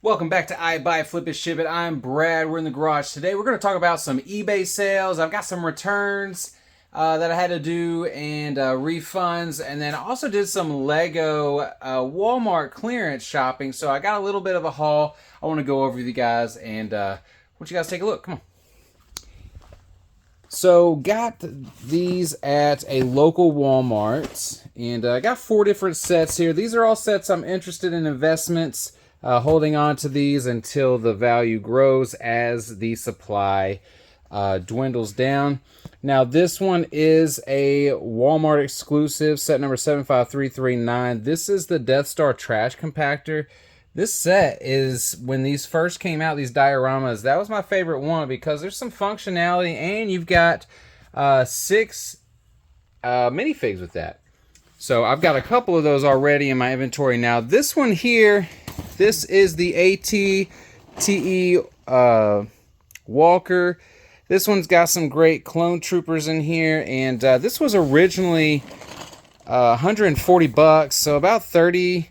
Welcome back to I Buy, Flip It, Ship It. I'm Brad. We're in the garage today. We're going to talk about some eBay sales. I've got some returns that I had to do and refunds. And then I also did some Lego Walmart clearance shopping. So I got a little bit of a haul I want to go over with you guys. And why don't you guys take a look? Come on. So got these at a local Walmart. And I got 4 different sets here. These are all sets I'm interested in investments. Holding on to these until the value grows as the supply dwindles down. Now this one is a Walmart exclusive, set number 75339. This is the Death Star trash compactor. This set is, when these first came out, these dioramas, that was my favorite one because there's some functionality and you've got 6 minifigs with that. So I've got a couple of those already in my inventory now. This one here, this is the AT-TE Walker. This one's got some great clone troopers in here, and this was originally 140 bucks, so about 30%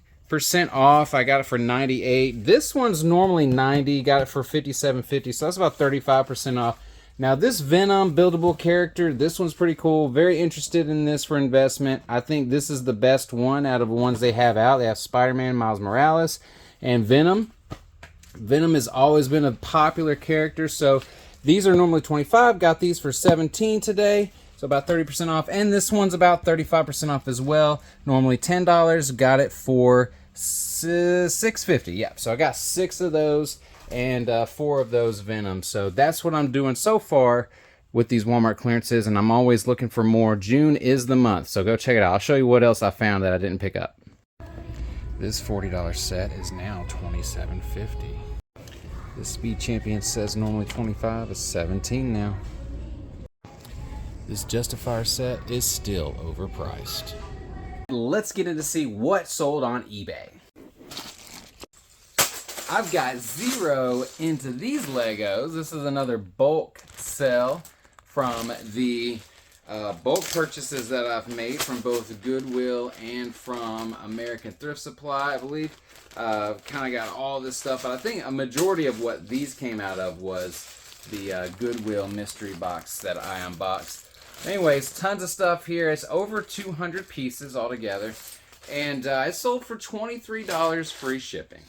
off. I got it for 98. This one's normally 90, got it for 57.50, so that's about 35% off. Now this Venom buildable character, this one's pretty cool. Very interested in this for investment. I think this is the best one out of the ones they have out. They have Spider-Man, Miles Morales, and Venom. Venom has always been a popular character, so these are normally 25. Got these for 17 today, so about 30% off. And this one's about 35% off as well. Normally $10. Got it for $6.50. Yeah, so I got 6 of those and 4 of those Venom. So that's what I'm doing so far with these Walmart clearances, and I'm always looking for more. June is the month, so go check it out. I'll show you what else I found that I didn't pick up. This $40 set is now $27.50. This Speed Champion says normally $25, is $17 now. This Justifier set is still overpriced. Let's get in to see what sold on eBay. I've got 0 into these Legos. This is another bulk sell from the bulk purchases that I've made from both Goodwill and from American Thrift Supply, I believe. Kind of got all this stuff, but I think a majority of what these came out of was the Goodwill mystery box that I unboxed. Anyways, tons of stuff here. It's over 200 pieces altogether, and it sold for $23 free shipping.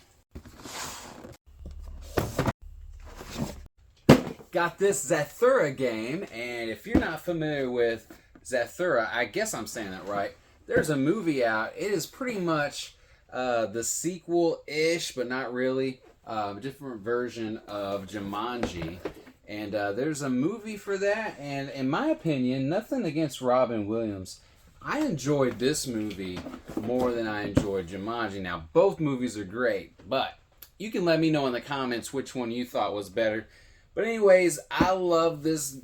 Got this Zathura game, and if you're not familiar with Zathura, I guess I'm saying that right. There's a movie out. It is pretty much the sequel-ish, but not really. A different version of Jumanji. And there's a movie for that, and in my opinion, nothing against Robin Williams, I enjoyed this movie more than I enjoyed Jumanji. Now, both movies are great, but you can let me know in the comments which one you thought was better. But anyways, I love this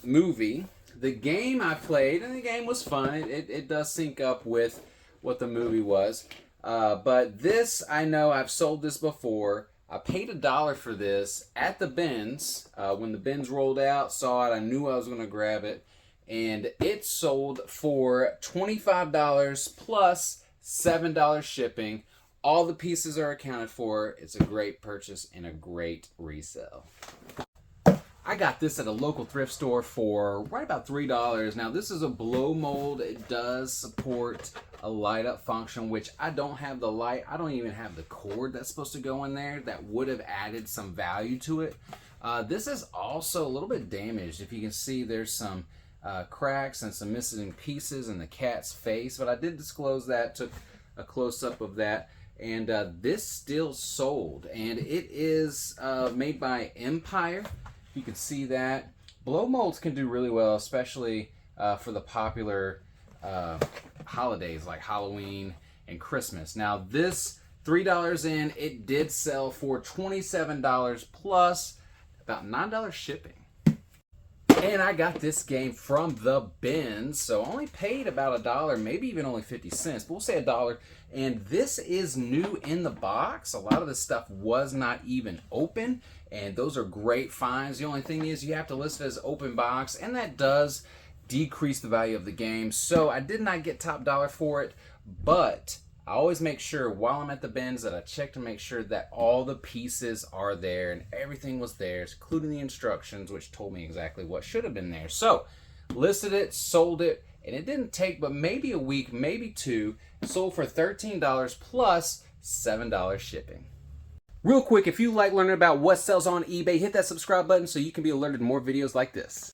movie. The game I played, and the game was fun. It does sync up with what the movie was. But this, I know I've sold this before. I paid $1 for this at the bins. When the bins rolled out, saw it, I knew I was going to grab it. And it sold for $25 plus $7 shipping. All the pieces are accounted for. It's a great purchase and a great resale. I got this at a local thrift store for right about $3. Now this is a blow mold. It does support a light up function, which I don't have the light. I don't even have the cord that's supposed to go in there that would have added some value to it. This is also a little bit damaged. If you can see, there's some cracks and some missing pieces in the cat's face, but I did disclose that, took a close-up of that. And this still sold, and it is made by Empire. You can see that. Blow molds can do really well, especially for the popular holidays like Halloween and Christmas. Now this $3 in, it did sell for $27 plus about $9 shipping. And I got this game from the bins, so I only paid about $1, maybe even only 50 cents, but we'll say $1. And this is new in the box. A lot of this stuff was not even open, and those are great finds. The only thing is you have to list it as open box, and that does decrease the value of the game. So I did not get top dollar for it, but I always make sure while I'm at the bins that I check to make sure that all the pieces are there and everything was there, including the instructions, which told me exactly what should have been there. So, listed it, sold it, and it didn't take but maybe a week, maybe two. Sold for $13 plus $7 shipping. Real quick, if you like learning about what sells on eBay, hit that subscribe button so you can be alerted to more videos like this.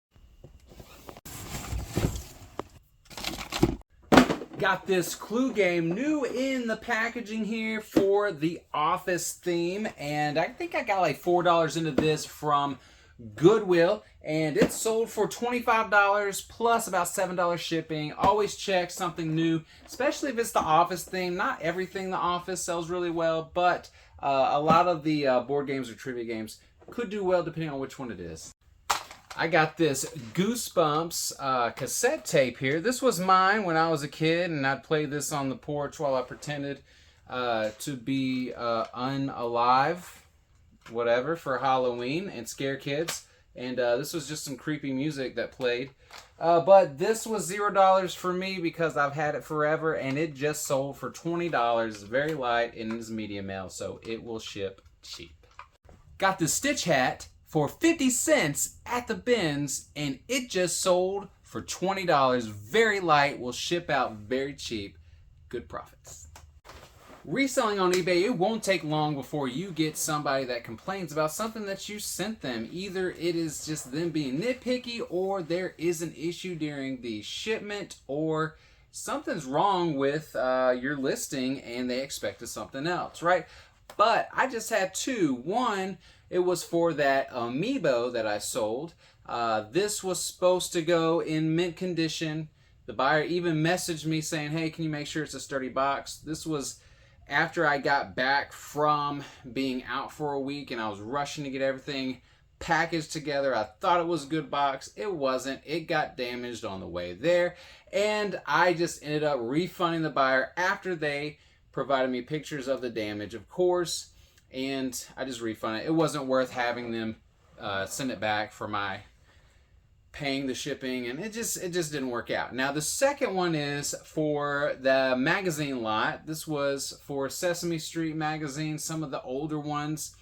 Got this Clue game new in the packaging here for the office theme, and I think I got like $4 into this from Goodwill, and it sold for $25 plus about $7 shipping. Always check something new, especially if it's the office theme. Not everything the office sells really well, but a lot of the board games or trivia games could do well depending on which one it is. I got this Goosebumps cassette tape here. This was mine when I was a kid, and I'd play this on the porch while I pretended to be unalive, whatever, for Halloween and scare kids. And this was just some creepy music that played. But this was $0 for me because I've had it forever, and it just sold for $20. It's very light and it's medium mail, so it will ship cheap. Got this Stitch hat for 50 cents at the bins, and it just sold for $20. Very light, will ship out very cheap. Good profits. Reselling on eBay, it won't take long before you get somebody that complains about something that you sent them. Either it is just them being nitpicky, or there is an issue during the shipment, or something's wrong with your listing and they expected something else, right? But I just had two. One, it was for that amiibo that I sold. This was supposed to go in mint condition. The buyer even messaged me saying, hey, can you make sure it's a sturdy box? This was after I got back from being out for a week and I was rushing to get everything packaged together. I thought it was a good box. It wasn't. It got damaged on the way there. And I just ended up refunding the buyer after they provided me pictures of the damage, of course. And I just refunded it. It wasn't worth having them send it back for my paying the shipping, and it just didn't work out. Now the second one is for the magazine lot. This was for Sesame Street magazine, some of the older ones.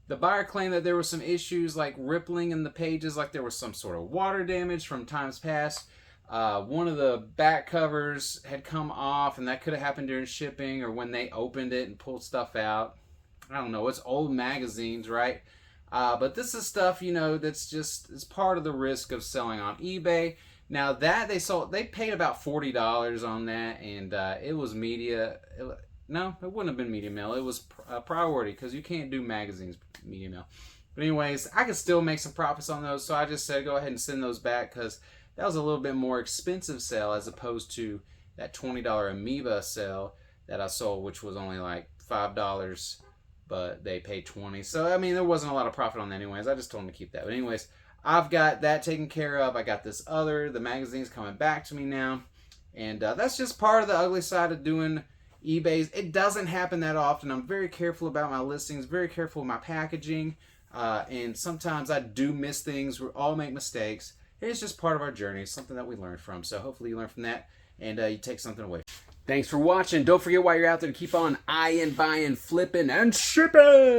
The buyer claimed that there were some issues like rippling in the pages, like there was some sort of water damage from times past. One of the back covers had come off, and that could have happened during shipping or when they opened it and pulled stuff out. I don't know, it's old magazines, right? But this is stuff, you know, that's just, it's part of the risk of selling on eBay. Now that they paid about $40 on that, and it was media. No, it wouldn't have been media mail. It was priority, because you can't do magazines media mail. But anyways, I could still make some profits on those, so I just said go ahead and send those back, because that was a little bit more expensive sale as opposed to that $20 amoeba sale that I sold, which was only like $5. But they paid $20. So, I mean, there wasn't a lot of profit on that anyways. I just told them to keep that. But anyways, I've got that taken care of. I got this the magazine's coming back to me now. And that's just part of the ugly side of doing eBays. It doesn't happen that often. I'm very careful about my listings, very careful with my packaging. And sometimes I do miss things. We all make mistakes. It's just part of our journey, something that we learn from. So hopefully you learn from that and you take something away. Thanks for watching. Don't forget while you're out there to keep on eyeing, buying, flipping, and shipping.